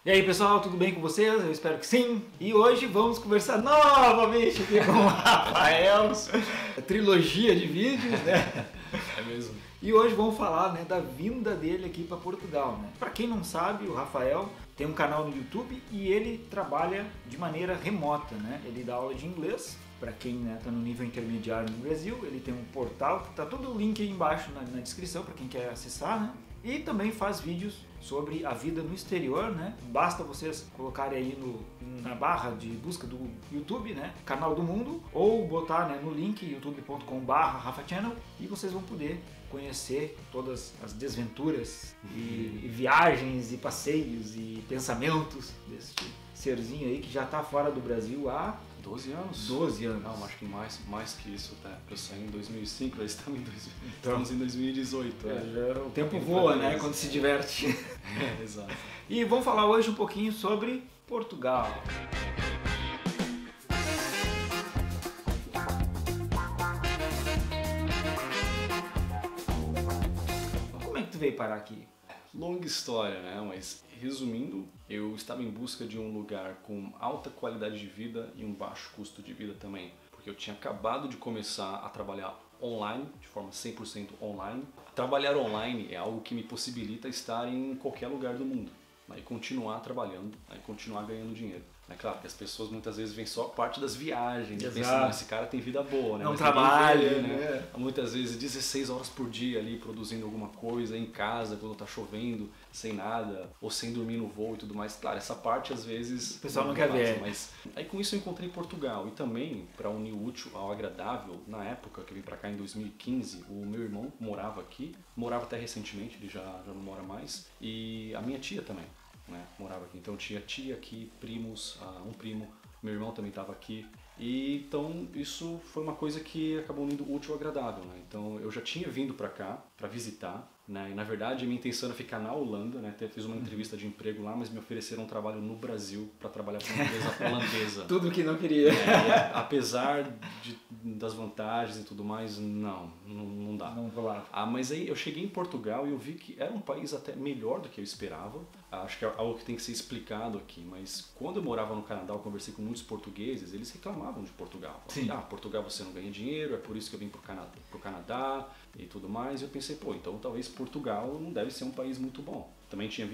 E aí pessoal, tudo bem com vocês? Eu espero que sim. E hoje vamos conversar novamente aqui com o Rafael, trilogia de vídeos, né? É mesmo. E hoje vamos falar, né, da vinda dele aqui para Portugal, né? Para quem não sabe, o Rafael tem um canal no YouTube e ele trabalha de maneira remota, né? Ele dá aula de inglês. Para quem está no nível intermediário no Brasil, ele tem um portal, que tá todo o link aí embaixo na descrição para quem quer acessar, né? E também faz vídeos sobre a vida no exterior, né? Basta vocês colocarem aí na barra de busca do YouTube, né? Canal do Mundo, ou botar, né, no link youtube.com/RafaChannel e vocês vão poder conhecer todas as desventuras e viagens e passeios e pensamentos desse serzinho aí que já está fora do Brasil há 12 anos? 12 anos. Não, acho que mais que isso, tá? Eu saí em 2005, nós estamos em 2018. O tempo voa, né? Quando se diverte. Exato. E vamos falar hoje um pouquinho sobre Portugal. Como é que tu veio parar aqui? Longa história, né? Mas resumindo, eu estava em busca de um lugar com alta qualidade de vida e um baixo custo de vida também. Porque eu tinha acabado de começar a trabalhar online, de forma 100% online. Trabalhar online é algo que me possibilita estar em qualquer lugar do mundo. Aí continuar trabalhando, aí continuar ganhando dinheiro. É claro que as pessoas muitas vezes veem só a parte das viagens, e pensam, esse cara tem vida boa, né? Não mas trabalha, né? Muitas vezes 16 horas por dia ali produzindo alguma coisa em casa, quando tá chovendo, sem nada, ou sem dormir no voo e tudo mais. Claro, essa parte às vezes o pessoal não quer ver. Mas aí com isso eu encontrei Portugal e também, para unir o útil ao agradável, na época que eu vim para cá em 2015, o meu irmão morava aqui, morava até recentemente, ele já não mora mais, e a minha tia também. Né, morava aqui, então tinha tia aqui, primos, um primo, meu irmão também estava aqui, e então isso foi uma coisa que acabou unindo útil ao agradável, né? Então eu já tinha vindo para cá para visitar, né? E na verdade a minha intenção era ficar na Holanda, né? Até fiz uma entrevista de emprego lá, mas me ofereceram um trabalho no Brasil para trabalhar para uma empresa holandesa. Tudo que não queria. Apesar das vantagens e tudo mais, não dá. Não rolava. Mas aí eu cheguei em Portugal e eu vi que era um país até melhor do que eu esperava. Acho que é algo que tem que ser explicado aqui, mas quando eu morava no Canadá, eu conversei com muitos portugueses, eles reclamavam de Portugal. Falavam, Portugal você não ganha dinheiro, é por isso que eu vim pro Canadá e tudo mais. E eu pensei, então talvez Portugal não deve ser um país muito bom. Também tinha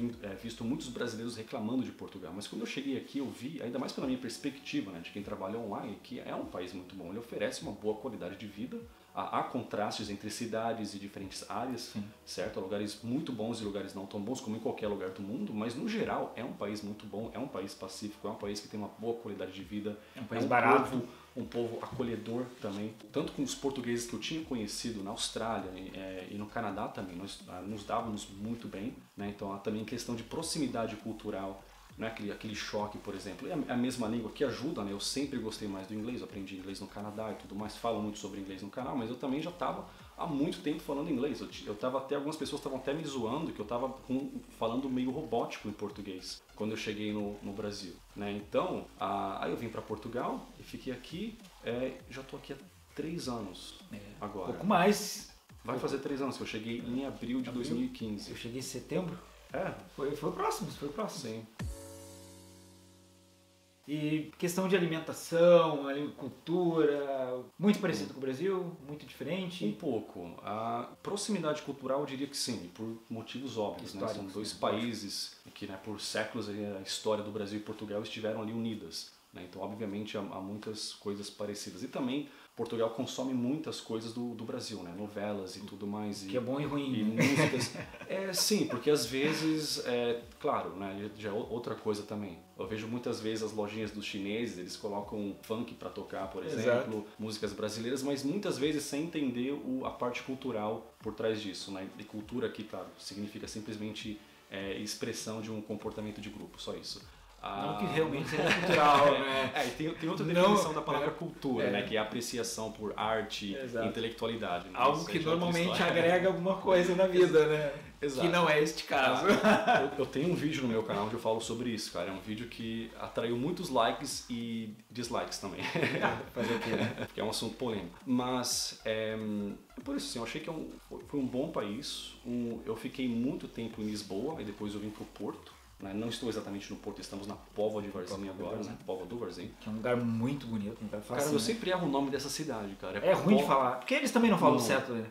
visto muitos brasileiros reclamando de Portugal, mas quando eu cheguei aqui eu vi, ainda mais pela minha perspectiva, né, de quem trabalha online, que é um país muito bom. Ele oferece uma boa qualidade de vida, há contrastes entre cidades e diferentes áreas, certo? Há lugares muito bons e lugares não tão bons, como em qualquer lugar do mundo, mas no geral é um país muito bom, é um país pacífico, é um país que tem uma boa qualidade de vida, é um país barato. Um povo acolhedor também, tanto com os portugueses que eu tinha conhecido na Austrália e no Canadá também, nós nos dávamos muito bem, né? Então há também questão de proximidade cultural, não é aquele choque, por exemplo. É a mesma língua que ajuda, né? Eu sempre gostei mais do inglês, eu aprendi inglês no Canadá e tudo mais, falo muito sobre inglês no canal, mas eu também já estava há muito tempo falando inglês. Algumas pessoas estavam até me zoando que eu estava falando meio robótico em português quando eu cheguei no Brasil, né? Então, aí eu vim para Portugal e fiquei aqui, já estou aqui há 3 anos agora. Um pouco mais. Vai fazer 3 anos, que eu cheguei em abril de 2015. Eu cheguei em setembro. Foi próximo. Sim. E questão de alimentação, cultura, muito parecido com o Brasil, muito diferente? Um pouco. A proximidade cultural eu diria que sim, por motivos óbvios, né? São dois países que, né, por séculos a história do Brasil e Portugal estiveram ali unidas, né? Então obviamente há muitas coisas parecidas. E também Portugal consome muitas coisas do Brasil, né? Novelas e tudo mais. Que é bom e ruim. E músicas. Sim, porque às vezes, claro, né? Já é outra coisa também. Eu vejo muitas vezes as lojinhas dos chineses, eles colocam funk para tocar, por exemplo, músicas brasileiras, mas muitas vezes sem entender a parte cultural por trás disso, né? E cultura aqui, claro, significa simplesmente expressão de um comportamento de grupo, só isso. Não que realmente seja cultural, né? Tem outra definição da palavra cultura, né? Que é apreciação por arte e intelectualidade. Né? Algo que normalmente agrega alguma coisa na vida, né? Exato. Que não é este caso. Eu tenho um vídeo no meu canal onde eu falo sobre isso, cara. É um vídeo que atraiu muitos likes e dislikes também. Fazer o quê, né? Porque é um assunto polêmico. Mas, por isso, assim, eu achei que foi um bom país. Eu fiquei muito tempo em Lisboa e depois eu vim pro Porto. né? Não estou exatamente no Porto, estamos na Póvoa de Varzim agora, né? Póvoa do Varzim. Que é um lugar muito bonito, um lugar fácil. Cara, eu sempre erro o nome dessa cidade, cara. É ruim de falar, porque eles também não falam certo, né?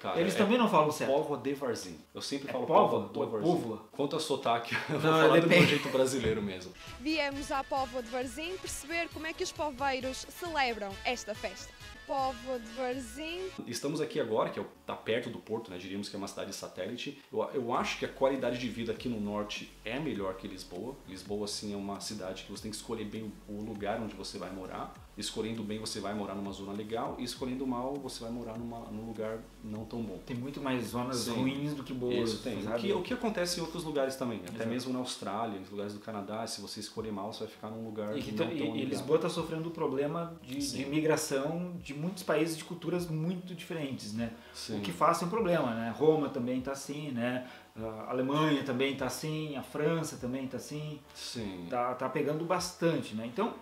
Cara. Eles também não falam certo. Póvoa de Varzim. Eu sempre falo Póvoa do Varzim. Póvoa. Quanto a sotaque, eu vou falar do meu jeito brasileiro mesmo. Viemos à Póvoa de Varzim perceber como é que os poveiros celebram esta festa. Póvoa de Varzim. Estamos aqui agora, que está perto do Porto, né? Diríamos que é uma cidade satélite. Eu acho que a qualidade de vida aqui no norte é melhor que Lisboa. Lisboa, assim, é uma cidade que você tem que escolher bem o lugar onde você vai morar. Escolhendo bem, você vai morar numa zona legal, e escolhendo mal, você vai morar num lugar não tão bom. Tem muito mais zonas ruins do que boas. Isso tem. O que acontece em outros lugares também, até mesmo na Austrália, nos lugares do Canadá, se você escolher mal, você vai ficar num lugar não tão legal. E Lisboa está sofrendo o problema de imigração de muitos países de culturas muito diferentes, né? Sim. O que faz um problema, né? Roma também está assim, né? A Alemanha também está assim, a França também está assim. Sim. Tá pegando bastante, né? Então,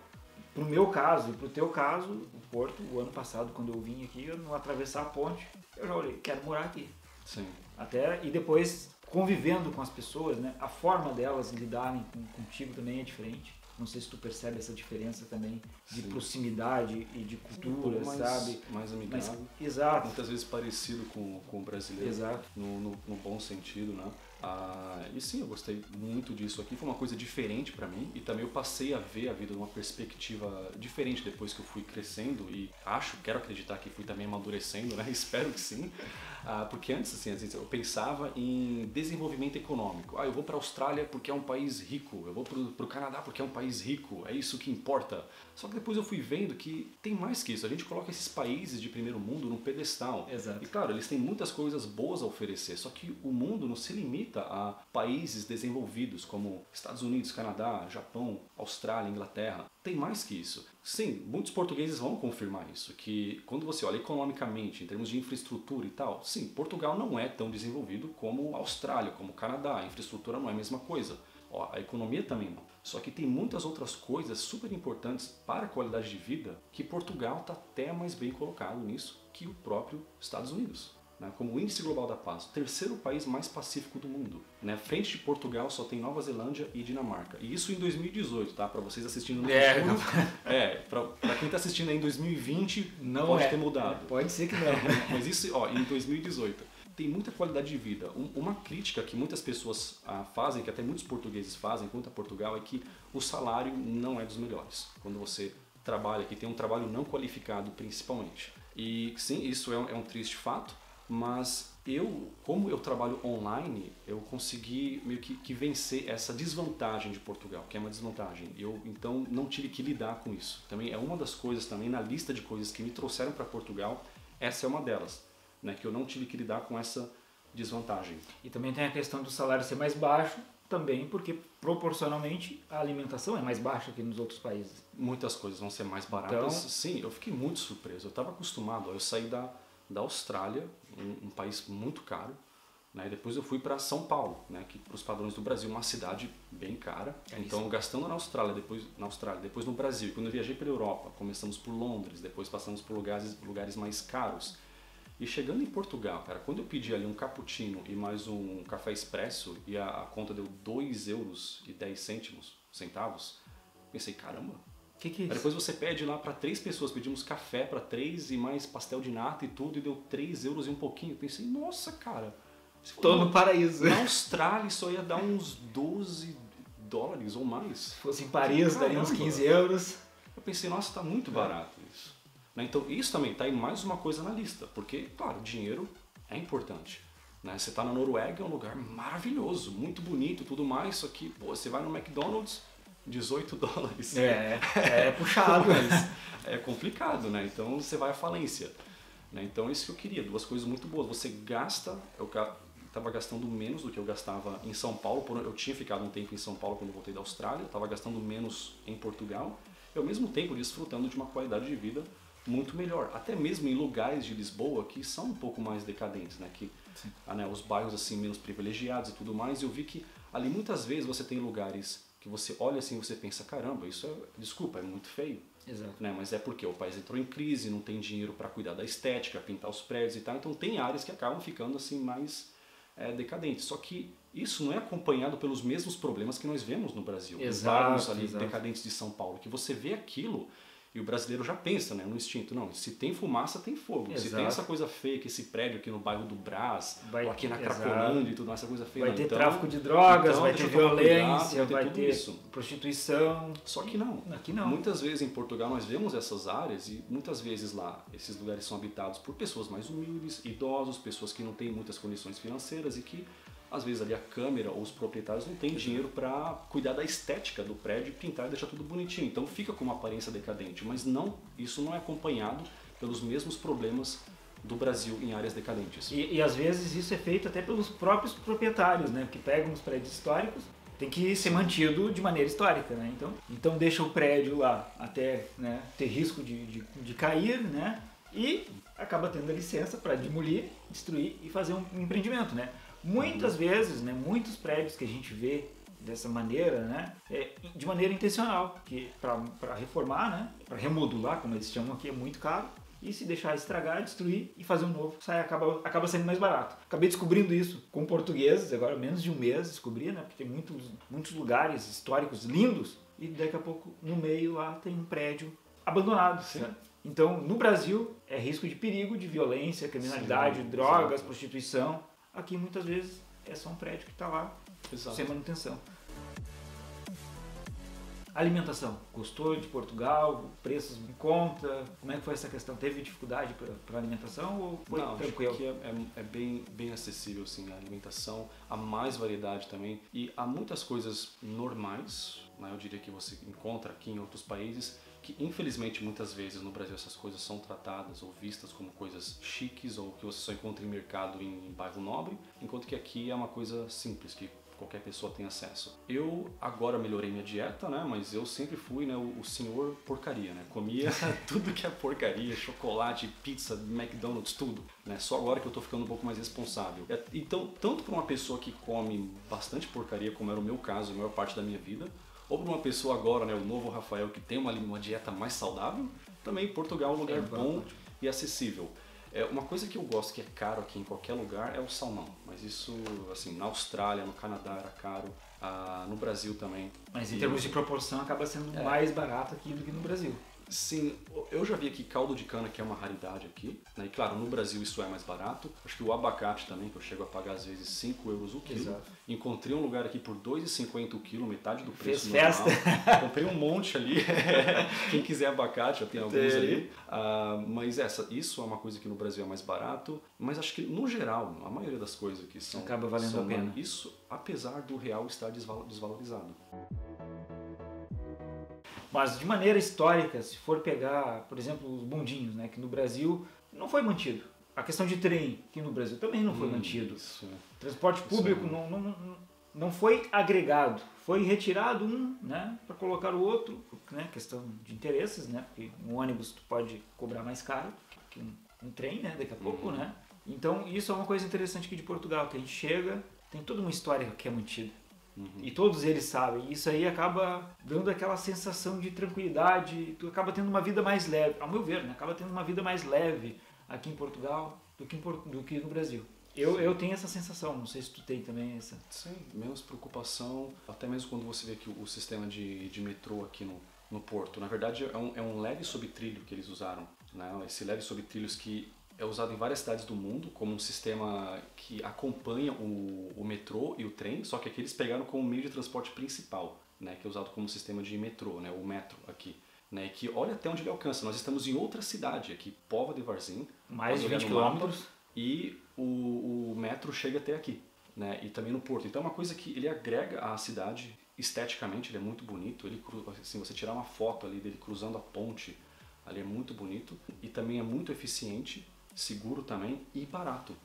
pro meu caso e pro teu caso, o Porto, o ano passado, quando eu vim aqui, eu não atravessar a ponte, eu já olhei, quero morar aqui. Sim. E depois, convivendo com as pessoas, né? A forma delas lidarem contigo também é diferente. Não sei se tu percebe essa diferença também de proximidade e de cultura, sabe? Mais amigável. Exato. Muitas vezes parecido com o brasileiro. Exato. No bom sentido, né? E sim, eu gostei muito disso aqui. Foi uma coisa diferente para mim e também eu passei a ver a vida de uma perspectiva diferente depois que eu fui crescendo e quero acreditar que fui também amadurecendo, né? Espero que sim. Porque antes, assim, às vezes eu pensava em desenvolvimento econômico. Eu vou para a Austrália porque é um país rico, eu vou para o Canadá porque é um país rico, é isso que importa. Só que depois eu fui vendo que tem mais que isso. A gente coloca esses países de primeiro mundo num pedestal. Exato. E claro, eles têm muitas coisas boas a oferecer, só que o mundo não se limita a países desenvolvidos como Estados Unidos, Canadá, Japão, Austrália, Inglaterra. Tem mais que isso. Sim, muitos portugueses vão confirmar isso, que quando você olha economicamente, em termos de infraestrutura e tal, sim, Portugal não é tão desenvolvido como a Austrália, como o Canadá. A infraestrutura não é a mesma coisa. A economia também não. Só que tem muitas outras coisas super importantes para a qualidade de vida que Portugal está até mais bem colocado nisso que o próprio Estados Unidos. Como o Índice Global da Paz, o terceiro país mais pacífico do mundo. Na frente de Portugal só tem Nova Zelândia e Dinamarca. E isso em 2018, tá? Para vocês assistindo no futuro. Para quem está assistindo aí em 2020, não pode ter mudado. Pode ser que não. Mas isso, em 2018. Tem muita qualidade de vida. Uma crítica que muitas pessoas fazem, que até muitos portugueses fazem quanto a Portugal, é que o salário não é dos melhores. Quando você trabalha aqui, tem um trabalho não qualificado principalmente. E sim, isso é um triste fato. Mas como eu trabalho online, eu consegui meio que vencer essa desvantagem de Portugal, que é uma desvantagem. Eu então não tive que lidar com isso. Também é uma das coisas também na lista de coisas que me trouxeram para Portugal, essa é uma delas, né, que eu não tive que lidar com essa desvantagem. E também tem a questão do salário ser mais baixo, também porque proporcionalmente a alimentação é mais baixa que nos outros países. Muitas coisas vão ser mais baratas. Então, sim, eu fiquei muito surpreso. Eu estava acostumado, eu saí da Austrália, um país muito caro, né? Depois eu fui para São Paulo, né? Que para os padrões do Brasil uma cidade bem cara. Então gastando na Austrália, depois no Brasil. Quando eu viajei para a Europa, começamos por Londres, depois passamos por lugares mais caros. E chegando em Portugal, cara, quando eu pedi ali um cappuccino e mais um café expresso e a conta deu 2,10 €, pensei, caramba. Que é isso? Depois você pede lá para 3 pessoas, pedimos café para 3 e mais pastel de nata e tudo, e deu 3 € e um pouquinho. Eu pensei, nossa, cara, tô no paraíso. Na Austrália isso ia dar uns $12 ou mais. Se fosse em Paris, daria uns 15 €. Eu pensei, nossa, tá muito barato isso. Então isso também tá aí mais uma coisa na lista, porque, claro, dinheiro é importante. Você tá na Noruega, é um lugar maravilhoso, muito bonito e tudo mais, só que você vai no McDonald's, $18. É puxado. Mas é complicado, né? Então você vai à falência. Então isso que eu queria, duas coisas muito boas. Você gasta, eu estava gastando menos do que eu gastava em São Paulo. Eu tinha ficado um tempo em São Paulo quando eu voltei da Austrália, eu estava gastando menos em Portugal. E ao mesmo tempo desfrutando de uma qualidade de vida muito melhor. Até mesmo em lugares de Lisboa que são um pouco mais decadentes, né? Que os bairros assim menos privilegiados e tudo mais. Eu vi que ali muitas vezes você tem lugares que você olha assim e você pensa, caramba, isso é muito feio. Exato. Mas é porque o país entrou em crise, não tem dinheiro para cuidar da estética, pintar os prédios e tal, então tem áreas que acabam ficando assim mais decadente. Só que isso não é acompanhado pelos mesmos problemas que nós vemos no Brasil. Os Exato, bairros ali exato. decadentes de São Paulo, que você vê aquilo e o brasileiro já pensa, né, no instinto, não, se tem fumaça tem fogo, se tem Exato. essa coisa feia, que esse prédio aqui no bairro do Brás, Vai- ou aqui na exato. Cracolândia e tudo, essa coisa feia. Vai não. ter Então, tráfico de drogas, então, vai deixa ter eu tomar cuidado, violência, vai tudo ter isso. prostituição. Só que não. Aqui não. Muitas vezes em Portugal nós vemos essas áreas e muitas vezes lá esses lugares são habitados por pessoas mais humildes, idosos, pessoas que não têm muitas condições financeiras e que às vezes ali a Câmara ou os proprietários não têm dinheiro para cuidar da estética do prédio e pintar e deixar tudo bonitinho. Então fica com uma aparência decadente, mas isso não é acompanhado pelos mesmos problemas do Brasil em áreas decadentes. E às vezes isso é feito até pelos próprios proprietários, né? Que pegam os prédios históricos, tem que ser mantido de maneira histórica, né? Então deixa o prédio lá até, né, ter risco de cair, né? E acaba tendo a licença para demolir, destruir e fazer um empreendimento, né? Muitas vezes, né, muitos prédios que a gente vê dessa maneira, né, de maneira intencional, que para reformar, né, para remodular, como eles chamam aqui, é muito caro. E se deixar estragar, destruir e fazer um novo, acaba sendo mais barato. Acabei descobrindo isso com portugueses, agora menos de um mês descobri, né? Porque tem muitos lugares históricos lindos e daqui a pouco no meio lá tem um prédio abandonado. Né? Então no Brasil é risco de perigo, de violência, criminalidade, Sim, drogas, exato. prostituição. Aqui muitas vezes é só um prédio que está lá Exato. sem manutenção. Alimentação. Gostou de Portugal? Preços em conta? Como é que foi essa questão? Teve dificuldade para alimentação ou foi Não, tranquilo? acho que é bem acessível assim, a alimentação, há mais variedade também e há muitas coisas normais, né, eu diria que você encontra aqui em outros países que infelizmente muitas vezes no Brasil essas coisas são tratadas ou vistas como coisas chiques ou que você só encontra em mercado em bairro nobre, enquanto que aqui é uma coisa simples, que qualquer pessoa tem acesso. Eu agora melhorei minha dieta, né? Mas eu sempre fui, né, o senhor porcaria, né? Comia tudo que é porcaria, chocolate, pizza, McDonald's, tudo. Né? Só agora que eu tô ficando um pouco mais responsável. Então, tanto para uma pessoa que come bastante porcaria, como era o meu caso, a maior parte da minha vida, ou para uma pessoa agora, né, o novo Rafael, que tem uma dieta mais saudável, também Portugal é um lugar bom e acessível. Uma coisa que eu gosto que é caro aqui em qualquer lugar é o salmão, mas isso, assim, na Austrália, no Canadá era caro, no Brasil também. Mas em termos de proporção acaba sendo mais barato aqui do que no Brasil. Sim, eu já vi aqui caldo de cana, que é uma raridade aqui, né? E claro, no Brasil isso é mais barato. Acho que o abacate também, que eu chego a pagar às vezes 5 euros o quilo. Exato. Encontrei um lugar aqui por 2,50 o quilo, metade do preço Fez normal. festa. Comprei um monte ali. Quem quiser abacate, já tem alguns ali. Mas isso é uma coisa que no Brasil é mais barato. Mas acho que no geral, a maioria das coisas aqui são... Acaba valendo a pena. Isso, apesar do real estar desvalorizado. Mas de maneira histórica, se for pegar, por exemplo, os bondinhos, né, que no Brasil não foi mantido. A questão de trem, que no Brasil também não foi mantido. Isso. Transporte público não foi agregado. Foi retirado um, né, para colocar o outro, né, questão de interesses, né, porque um ônibus tu pode cobrar mais caro que um trem, né, daqui a pouco, né. Então isso é uma coisa interessante aqui de Portugal, que a gente chega, tem toda uma história que é mantida. E todos eles sabem. Isso aí acaba dando aquela sensação de tranquilidade. Tu acaba tendo uma vida mais leve, ao meu ver, né? Acaba tendo uma vida mais leve aqui em Portugal do que no Brasil. Eu tenho essa sensação, não sei se tu tem também essa. Sim, menos preocupação, até mesmo quando você vê que o sistema de metrô aqui no Porto, na verdade é um leve sobretrilho que eles usaram, né? Esse leve sobretrilhos que é usado em várias cidades do mundo como um sistema que acompanha o metrô e o trem, só que aqui eles pegaram como meio de transporte principal, né, que é usado como sistema de metrô, né, o metro aqui. Né, que olha até onde ele alcança. Nós estamos em outra cidade aqui, Póvoa de Varzim, Mais de olhar 20 no mapa, quilômetros. e o metro chega até aqui, né, e também no Porto. Então é uma coisa que ele agrega à cidade, esteticamente ele é muito bonito. Ele, assim, você tirar uma foto ali dele cruzando a ponte, ali é muito bonito e também é muito eficiente, seguro também e barato.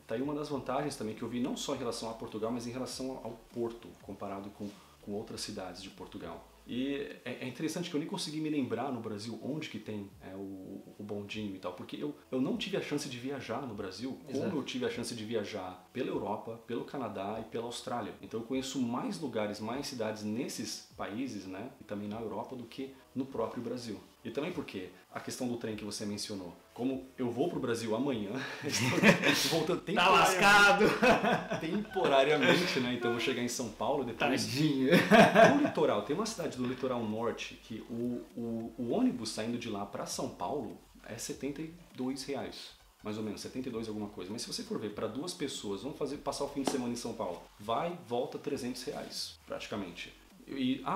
Tá aí uma das vantagens também que eu vi não só em relação a Portugal, mas em relação ao Porto, comparado com outras cidades de Portugal. E é interessante que eu nem consegui me lembrar no Brasil onde que tem o bondinho e tal, porque eu não tive a chance de viajar no Brasil como eu tive a chance de viajar pela Europa, pelo Canadá e pela Austrália. Então eu conheço mais lugares, mais cidades nesses países, né, e também na Europa do que no próprio Brasil. E também porque a questão do trem que você mencionou, como eu vou pro Brasil amanhã, estou voltando tá lascado! Temporariamente, né? Então eu vou chegar em São Paulo depois. Tadinho! No litoral, tem uma cidade do litoral norte que o ônibus saindo de lá para São Paulo é R$72, mais ou menos, 72 alguma coisa. Mas se você for ver, para duas pessoas, vamos passar o fim de semana em São Paulo, vai, volta R$300, praticamente.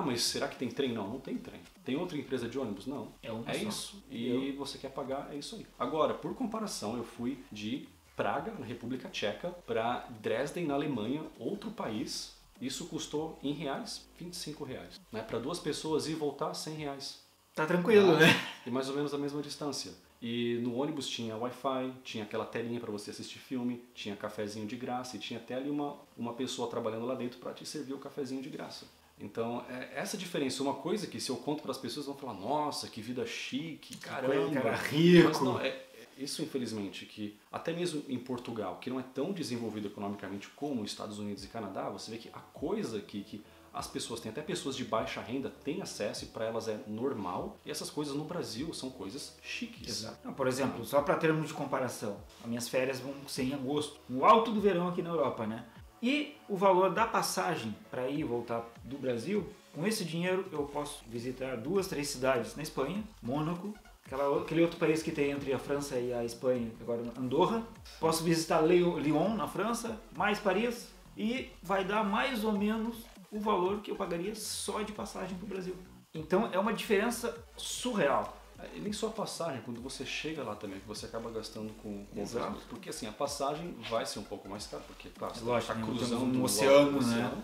Mas será que tem trem? Não, não tem trem. Tem outra empresa de ônibus? Não. É isso. E você quer pagar, é isso aí. Agora, por comparação, eu fui de Praga, na República Tcheca, para Dresden, na Alemanha, outro país. Isso custou em reais, R$25. Né? Para duas pessoas ir e voltar, R$100. Tá tranquilo, né? E mais ou menos a mesma distância. E no ônibus tinha Wi-Fi, tinha aquela telinha para você assistir filme, tinha cafezinho de graça e tinha até ali uma pessoa trabalhando lá dentro para te servir o cafezinho de graça. Então, essa diferença, uma coisa que se eu conto para as pessoas vão falar, nossa, que vida chique, caramba, cara rico. Mas não, isso infelizmente, que até mesmo em Portugal, que não é tão desenvolvido economicamente como os Estados Unidos e Canadá, você vê que a coisa que as pessoas têm, até pessoas de baixa renda, têm acesso e para elas é normal, e essas coisas no Brasil são coisas chiques. Exato. Não, por exemplo, só para termos de comparação, as minhas férias vão ser em agosto, no alto do verão aqui na Europa, né? E o valor da passagem para ir e voltar do Brasil, com esse dinheiro eu posso visitar 2, 3 cidades na Espanha, Mônaco, aquele outro país que tem entre a França e a Espanha, agora Andorra. Posso visitar Lyon, na França, mais Paris, e vai dar mais ou menos o valor que eu pagaria só de passagem para o Brasil. Então é uma diferença surreal. E nem só a passagem, quando você chega lá também, que você acaba gastando com Exato. porque assim, a passagem vai ser um pouco mais cara, porque claro, você lógico, está cruzando um oceano, né?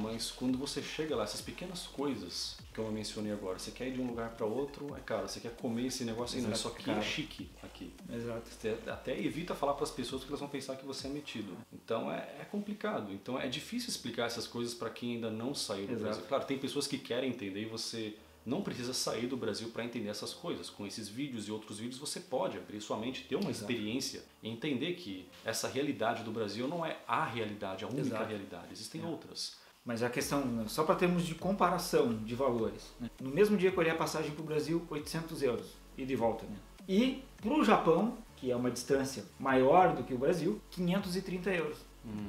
Mas quando você chega lá, essas pequenas coisas que eu mencionei agora, você quer ir de um lugar para outro, cara, você quer comer esse negócio aí, só que é chique aqui. Exato. Você até evita falar para as pessoas porque elas vão pensar que você é metido. Então é complicado. Então é difícil explicar essas coisas para quem ainda não saiu do Brasil. Claro, tem pessoas que querem entender e você não precisa sair do Brasil para entender essas coisas. Com esses vídeos e outros vídeos você pode abrir sua mente, ter uma experiência e entender que essa realidade do Brasil não é a realidade, a única realidade. Existem outras. Mas a questão, só para termos de comparação de valores, né? No mesmo dia que eu olhei a passagem para o Brasil, €800, ida e volta. Né? E para o Japão, que é uma distância maior do que o Brasil, €530.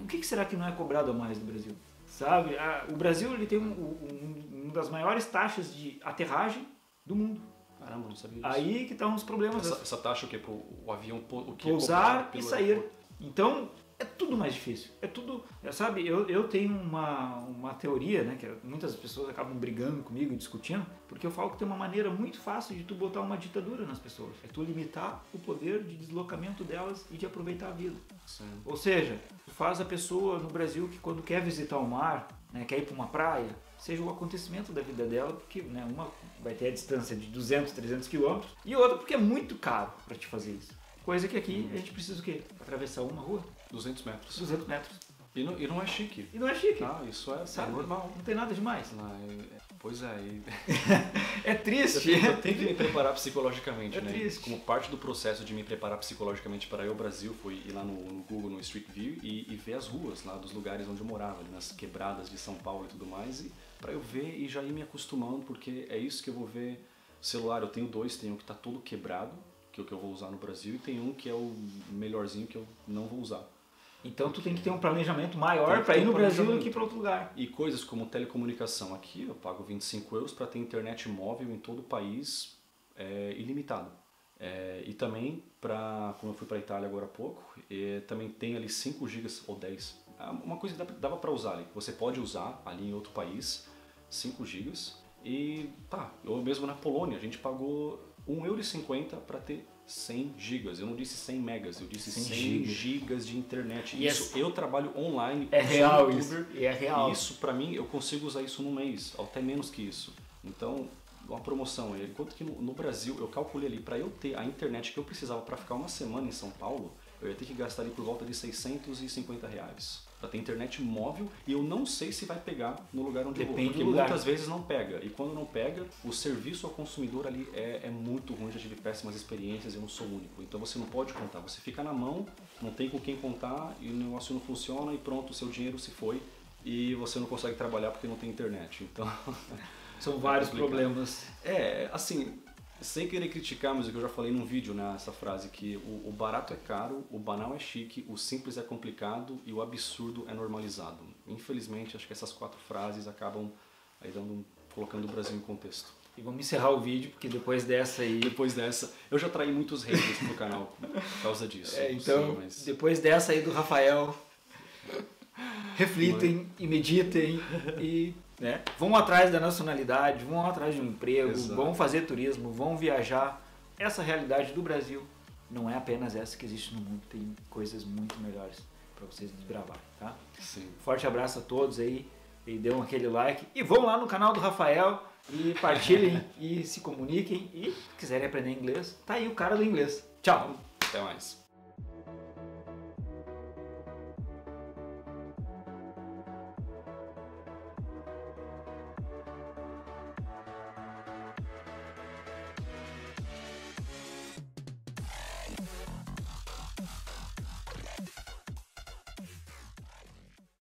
O que será que não é cobrado a mais do Brasil? Sabe? O Brasil ele tem uma das maiores taxas de aterragem do mundo. Caramba, não sabia disso. Aí que estão os problemas. Essa taxa o quê? O avião pousar e sair. Aeroporto. Então, é tudo mais difícil. É tudo... Sabe, eu tenho uma teoria, né? Que muitas pessoas acabam brigando comigo e discutindo, porque eu falo que tem uma maneira muito fácil de tu botar uma ditadura nas pessoas. É tu limitar o poder de deslocamento delas e de aproveitar a vida. Sim. Ou seja, tu faz a pessoa no Brasil que quando quer visitar o mar, né, quer ir para uma praia, seja o acontecimento da vida dela, porque né, uma vai ter a distância de 200, 300 quilômetros, e outra porque é muito caro para te fazer isso. Coisa que aqui a gente precisa o quê? Atravessar uma rua? 200 metros. 200 metros. E não é chique. E não é chique. Isso é normal. Não tem nada demais. Pois é. É triste. Eu tenho que me preparar psicologicamente, né? Triste. Como parte do processo de me preparar psicologicamente para ir ao Brasil, foi ir lá no Google, no Street View e ver as ruas lá dos lugares onde eu morava, ali nas quebradas de São Paulo e tudo mais, e para eu ver e já ir me acostumando, porque é isso que eu vou ver. Celular, eu tenho 2, tem um que está todo quebrado, que é o que eu vou usar no Brasil, e tem um que é o melhorzinho que eu não vou usar. Então tu tem que ter um planejamento maior para ir no Brasil do que para outro lugar. E coisas como telecomunicação aqui, eu pago €25 para ter internet móvel em todo o país ilimitado. E também, como eu fui para a Itália agora há pouco, também tem ali 5 GB ou 10. Uma coisa que dava para usar ali, você pode usar ali em outro país, 5 GB. E eu mesmo na Polônia, a gente pagou €1,50 para ter 100 gigas, eu não disse 100 megas, eu disse 100 gigas de internet. Isso, eu trabalho online, é real YouTuber, isso. E é real. Isso pra mim, eu consigo usar isso num mês, até menos que isso. Então, uma promoção, enquanto que no Brasil eu calculei ali, para eu ter a internet que eu precisava para ficar uma semana em São Paulo, eu ia ter que gastar ali por volta de R$650. para ter internet móvel, e eu não sei se vai pegar no lugar onde eu vou, porque lugar. muitas vezes não pega. E quando não pega, o serviço ao consumidor ali é muito ruim, já tive péssimas experiências, eu não sou único. Então você não pode contar, você fica na mão, não tem com quem contar e o negócio não funciona e pronto, o seu dinheiro se foi e você não consegue trabalhar porque não tem internet. Então são vários problemas. Assim, sem querer criticar, mas o que eu já falei num vídeo, né, essa frase que o barato é caro, o banal é chique, o simples é complicado e o absurdo é normalizado. Infelizmente, acho que essas 4 frases acabam aí colocando o Brasil em contexto. E vamos encerrar o vídeo, porque depois dessa aí... Depois dessa, eu já traí muitos haters pro canal por causa disso. Então, depois dessa aí do Rafael, reflitem e meditem e... né? Vão atrás da nacionalidade, vão atrás de um emprego, Exato. Vão fazer turismo, vão viajar. Essa realidade do Brasil não é apenas essa que existe no mundo, tem coisas muito melhores para vocês desbravarem, tá? Sim. Forte abraço a todos aí e dêem aquele like e vão lá no canal do Rafael e partilhem e se comuniquem e se quiserem aprender inglês, tá aí o cara do inglês. Tchau! Até mais.